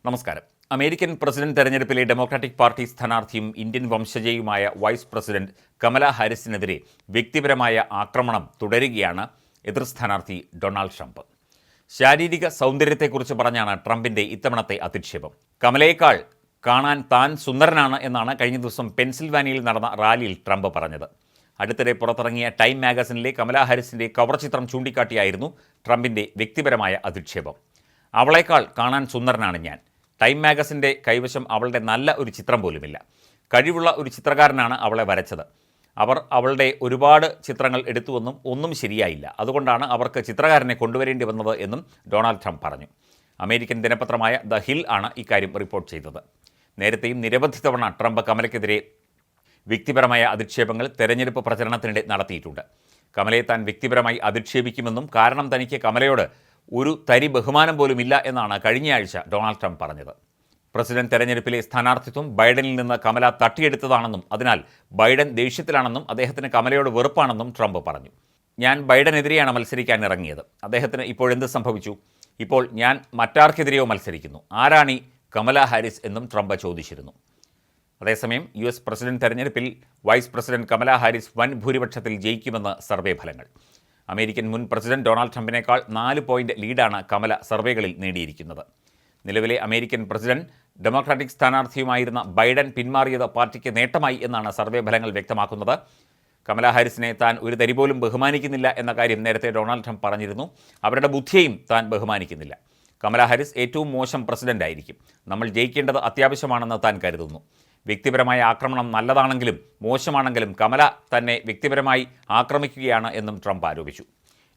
നമസ്കാരം. American president തെരഞ്ഞെടുപ്പിലെ democratic party സ്ഥാനാർത്ഥിയും ഇന്ത്യൻ വംശജയുമായ വൈസ് പ്രസിഡന്റ് കമല ഹാരിസിനെതിരെ വ്യക്തിപരമായ ആക്രമണം തുടരുകയാണ് എതിർ സ്ഥാനാർത്ഥി ഡൊണാൾഡ് ട്രംപ്. ശാരീരിക സൗന്ദര്യത്തെക്കുറിച്ച് പറഞ്ഞാണ് ട്രംപിന്റെ ഇത്തവണത്തെ അധിക്ഷേപം. കമലയേക്കാൾ കാണാൻ താൻ സുന്ദരനാണ് എന്നാണ് കഴിഞ്ഞ ദിവസം പെൻസിൽവാനിയയിൽ നടന്ന റാലിയിൽ ട്രംപ് പറഞ്ഞത്. അടുത്തിടെ പുറത്തിറങ്ങിയ ടൈം മാഗസിനിലെ കമല ഹാരിസിന്റെ കവർ ചിത്രം ചൂണ്ടിക്കാട്ടിയായിരുന്നു ട്രംപിന്റെ വ്യക്തിപരമായ അധിക്ഷേപം. അവളേക്കാൾ കാണാൻ സുന്ദരനാണ് ഞാൻ. ടൈം മാഗസിൻ്റെ കൈവശം അവളുടെ നല്ല ഒരു ചിത്രം പോലുമില്ല. കഴിവുള്ള ഒരു ചിത്രകാരനാണ് അവളെ വരച്ചത്. അവർ അവളുടെ ഒരുപാട് ചിത്രങ്ങൾ എടുത്തുവെന്നും ഒന്നും ശരിയായില്ല. അതുകൊണ്ടാണ് അവർക്ക് ചിത്രകാരനെ കൊണ്ടുവരേണ്ടി വന്നത് എന്നും ഡൊണാൾഡ് ട്രംപ് പറഞ്ഞു. അമേരിക്കൻ ദിനപത്രമായ ദ ഹിൽ ആണ് ഇക്കാര്യം റിപ്പോർട്ട് ചെയ്തത്. നേരത്തെയും നിരവധി തവണ ട്രംപ് കമലയ്ക്കെതിരെ വ്യക്തിപരമായ അധിക്ഷേപങ്ങൾ തെരഞ്ഞെടുപ്പ് പ്രചരണത്തിനിടെ നടത്തിയിട്ടുണ്ട്. കമലയെ താൻ വ്യക്തിപരമായി അധിക്ഷേപിക്കുമെന്നും കാരണം തനിക്ക് കമലയോട് ഒരു തരി ബഹുമാനം പോലുമില്ല എന്നാണ് കഴിഞ്ഞയാഴ്ച ഡൊണാൾഡ് ട്രംപ് പറഞ്ഞത്. പ്രസിഡന്റ് തെരഞ്ഞെടുപ്പിലെ സ്ഥാനാർത്ഥിത്വം ബൈഡനിൽ നിന്ന് കമല തട്ടിയെടുത്തതാണെന്നും അതിനാൽ ബൈഡൻ ദേഷ്യത്തിലാണെന്നും അദ്ദേഹത്തിന് കമലയോട് വെറുപ്പാണെന്നും ട്രംപ് പറഞ്ഞു. ഞാൻ ബൈഡനെതിരെയാണ് മത്സരിക്കാൻ ഇറങ്ങിയത്. അദ്ദേഹത്തിന് ഇപ്പോഴെന്ത് സംഭവിച്ചു? ഇപ്പോൾ ഞാൻ മറ്റാർക്കെതിരെയോ മത്സരിക്കുന്നു. ആരാണീ കമല ഹാരിസ് എന്നും ട്രംപ് ചോദിച്ചിരുന്നു. അതേസമയം US പ്രസിഡന്റ് തെരഞ്ഞെടുപ്പിൽ വൈസ് പ്രസിഡന്റ് കമല ഹാരിസ് വൻ ഭൂരിപക്ഷത്തിൽ ജയിക്കുമെന്ന് സർവേ ഫലങ്ങൾ. അമേരിക്കൻ മുൻ പ്രസിഡന്റ് ഡൊണാൾഡ് ട്രംപിനേക്കാൾ 4 പോയിന്റ് ലീഡാണ് കമല സർവേകളിൽ നേടിയിരിക്കുന്നത്. നിലവിലെ അമേരിക്കൻ പ്രസിഡന്റ് ഡെമോക്രാറ്റിക് സ്ഥാനാർത്ഥിയുമായിരുന്ന ബൈഡൻ പിന്മാറിയത് പാർട്ടിക്ക് നേട്ടമായി എന്നാണ് സർവേ ഫലങ്ങൾ വ്യക്തമാക്കുന്നത്. കമല ഹാരിസിനെ താൻ ഒരു തരി പോലും ബഹുമാനിക്കുന്നില്ല എന്ന കാര്യം നേരത്തെ ഡൊണാൾഡ് ട്രംപ് പറഞ്ഞിരുന്നു. അവരുടെ ബുദ്ധിയെയും താൻ ബഹുമാനിക്കുന്നില്ല. കമല ഹാരിസ് ഏറ്റവും മോശം പ്രസിഡന്റ് ആയിരിക്കും. നമ്മൾ ജയിക്കേണ്ടത് അത്യാവശ്യമാണെന്ന് താൻ കരുതുന്നു. വ്യക്തിപരമായ ആക്രമണം നല്ലതാണെങ്കിലും മോശമാണെങ്കിലും കമല തന്നെ വ്യക്തിപരമായി ആക്രമിക്കുകയാണ് എന്നും ട്രംപ് ആരോപിച്ചു.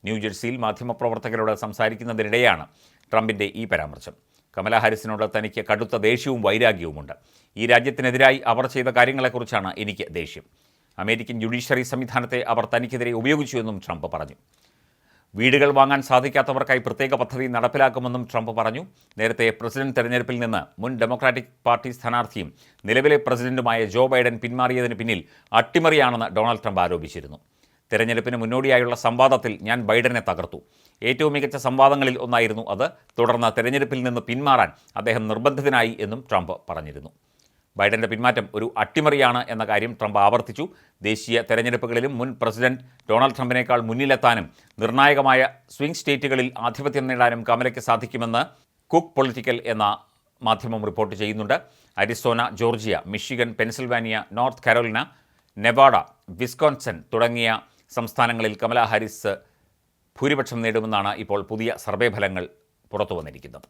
ന്യൂജേഴ്സിയിൽ മാധ്യമപ്രവർത്തകരോട് സംസാരിക്കുന്നതിനിടെയാണ് ട്രംപിൻ്റെ ഈ പരാമർശം. കമല ഹാരിസിനോട് തനിക്ക് കടുത്ത ദേഷ്യവും വൈരാഗ്യവുമുണ്ട്. ഈ രാജ്യത്തിനെതിരായി അവർ ചെയ്ത കാര്യങ്ങളെക്കുറിച്ചാണ് എനിക്ക് ദേഷ്യം. അമേരിക്കൻ ജുഡീഷ്യറി സംവിധാനത്തെ അവർ തനിക്കെതിരെ ഉപയോഗിച്ചു എന്നും ട്രംപ് പറഞ്ഞു. വീടുകൾ വാങ്ങാൻ സാധിക്കാത്തവർക്കായി പ്രത്യേക പദ്ധതി നടപ്പിലാക്കുമെന്നും ട്രംപ് പറഞ്ഞു. നേരത്തെ പ്രസിഡന്റ് തെരഞ്ഞെടുപ്പിൽ നിന്ന് മുൻ ഡെമോക്രാറ്റിക് പാർട്ടി സ്ഥാനാർത്ഥിയും നിലവിലെ പ്രസിഡന്റുമായ ജോ ബൈഡൻ പിന്മാറിയതിന് പിന്നിൽ അട്ടിമറിയാണെന്ന് ഡൊണാൾഡ് ട്രംപ് ആരോപിച്ചിരുന്നു. തെരഞ്ഞെടുപ്പിന് മുന്നോടിയായുള്ള സംവാദത്തിൽ ഞാൻ ബൈഡനെ തകർത്തു. ഏറ്റവും മികച്ച സംവാദങ്ങളിൽ ഒന്നായിരുന്നു അത്. തുടർന്ന് തെരഞ്ഞെടുപ്പിൽ നിന്ന് പിന്മാറാൻ അദ്ദേഹം നിർബന്ധിതനായി എന്നും ട്രംപ് പറഞ്ഞിരുന്നു. ബൈഡന്റെ പിന്മാറ്റം ഒരു അട്ടിമറിയാണ് എന്ന കാര്യം ട്രംപ് ആവർത്തിച്ചു. ദേശീയ തെരഞ്ഞെടുപ്പുകളിലും മുൻ പ്രസിഡന്റ് ഡൊണാൾഡ് ട്രംപിനേക്കാൾ മുന്നിലെത്താനും നിർണായകമായ സ്വിംഗ് സ്റ്റേറ്റുകളിൽ ആധിപത്യം നേടാനും കമലയ്ക്ക് സാധിക്കുമെന്ന് കുക്ക് പൊളിറ്റിക്കൽ എന്ന മാധ്യമം റിപ്പോർട്ട് ചെയ്യുന്നുണ്ട്. Arizona, Georgia, Michigan, Pennsylvania, North Carolina, Nevada, Wisconsin തുടങ്ങിയ സംസ്ഥാനങ്ങളിൽ കമല ഹാരിസ് ഭൂരിപക്ഷം നേടുമെന്നാണ് ഇപ്പോൾ പുതിയ സർവേ ഫലങ്ങൾ പുറത്തു വന്നിരിക്കുന്നത്.